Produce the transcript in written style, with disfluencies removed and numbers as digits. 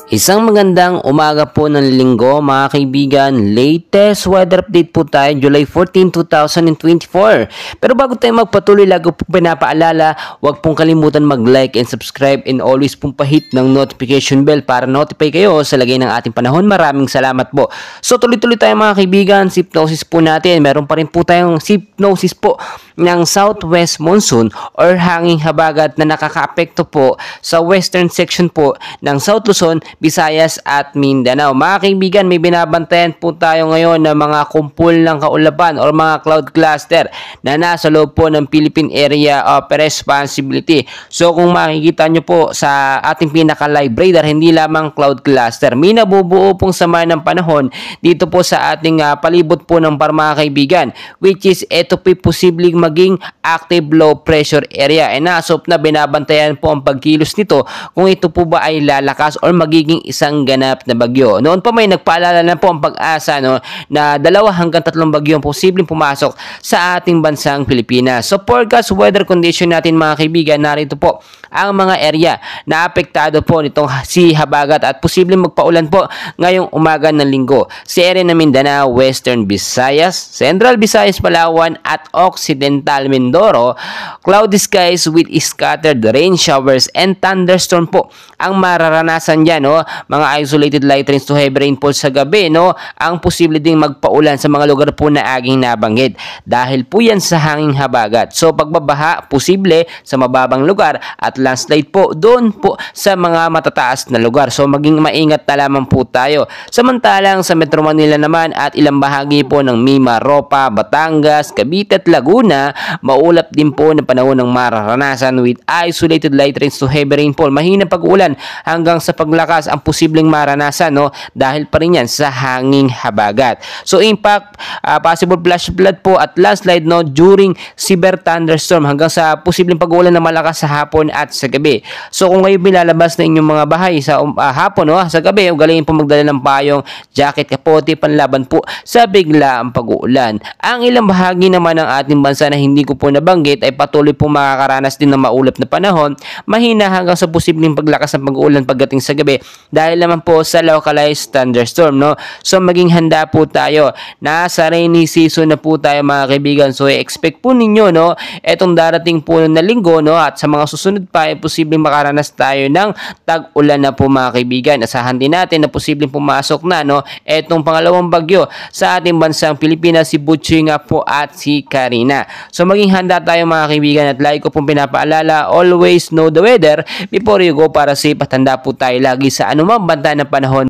Isang magandang umaga po ng linggo mga kaibigan. Latest weather update po tayo July 14, 2024. Pero bago tayo magpatuloy, lagi po pinapaalala, huwag pong kalimutan mag-like and subscribe and always pong pahit ng notification bell para notify kayo sa lagay ng ating panahon. Maraming salamat po. So tuloy-tuloy tayo mga kaibigan, sypnosis po natin. Meron pa rin po tayong sypnosis po ng southwest monsoon or hanging habagat na nakakaapekto po sa western section po ng South Luzon, Visayas at Mindanao. Mga kaibigan, may binabantayan po tayo ngayon ng mga kumpul ng kaulapan or mga cloud cluster na nasa loob po ng Philippine Area of Responsibility. So kung makikita nyo po sa ating pinaka-live radar, hindi lamang cloud cluster, may nabubuo pong sama ng panahon dito po sa ating palibot po ng mga kaibigan, which is ito po posibleng maging active low pressure area. And nasop na binabantayan po ang pagkilos nito kung ito po ba ay lalakas or magiging isang ganap na bagyo. Noon pa may nagpaalala na po ang Pag-asa na 2 hanggang 3 bagyo ang posibleng pumasok sa ating bansang Pilipinas. So forecast weather condition natin mga kaibigan, narito po ang mga area na apektado po nitong si habagat at posibleng magpaulan po ngayong umaga ng linggo. Sa area ng Mindanao, Western Visayas, Central Visayas, Palawan at Occidental Mindoro, cloudy skies with scattered rain showers and thunderstorm po ang mararanasan dyan, no? Mga isolated light rains to heavy rainfall sa gabi, no? Ang posible ding magpaulan sa mga lugar po na aging nabanggit dahil po yan sa hanging habagat. So pagbabaha posible sa mababang lugar at landslide po doon po sa mga matataas na lugar. So maging maingat na lamang po tayo. Samantalang sa Metro Manila naman at ilang bahagi po ng Mimaropa, Batangas, Cavite at Laguna, maulap din po na panahon ng mararanasan with isolated light rains to heavy rainfall. Mahinang pag-ulan hanggang sa paglakas ang posibleng maranasan, no? Dahil pa rin yan sa hanging habagat. So impact, possible flash flood po at landslide, no, during severe thunderstorm hanggang sa posibleng pag-ulan na malakas sa hapon at sa gabi. So kung kayo bilalabas na inyong mga bahay sa hapon, no, sa gabi, ugalingin po magdala ng payong, jacket, kapote, panlaban po sa biglaang pag-uulan. Ang ilang bahagi naman ng ating bansa na hindi ko po nabanggit ay patuloy po makakaranas din ng maulap na panahon, mahina hanggang sa posibleng paglakas ng pag-uulan pagdating sa gabi dahil naman po sa localized thunderstorm, no? So maging handa po tayo. Nasa rainy season na po tayo mga kaibigan. So expect po ninyo, no, etong darating po na linggo, no, at sa mga susunod pa ay posibleng makaranas tayo ng tag-ulan na po mga kaibigan. Asahan din natin na posibleng pumasok na, no, etong pangalawang bagyo sa ating bansang Pilipinas, si Butchie nga po at si Karina. So maging handa tayo mga kaibigan at lagi ko pong pinapaalala, always know the weather before you go para safe at handa po tayo lagi sa anumang banta ng panahon.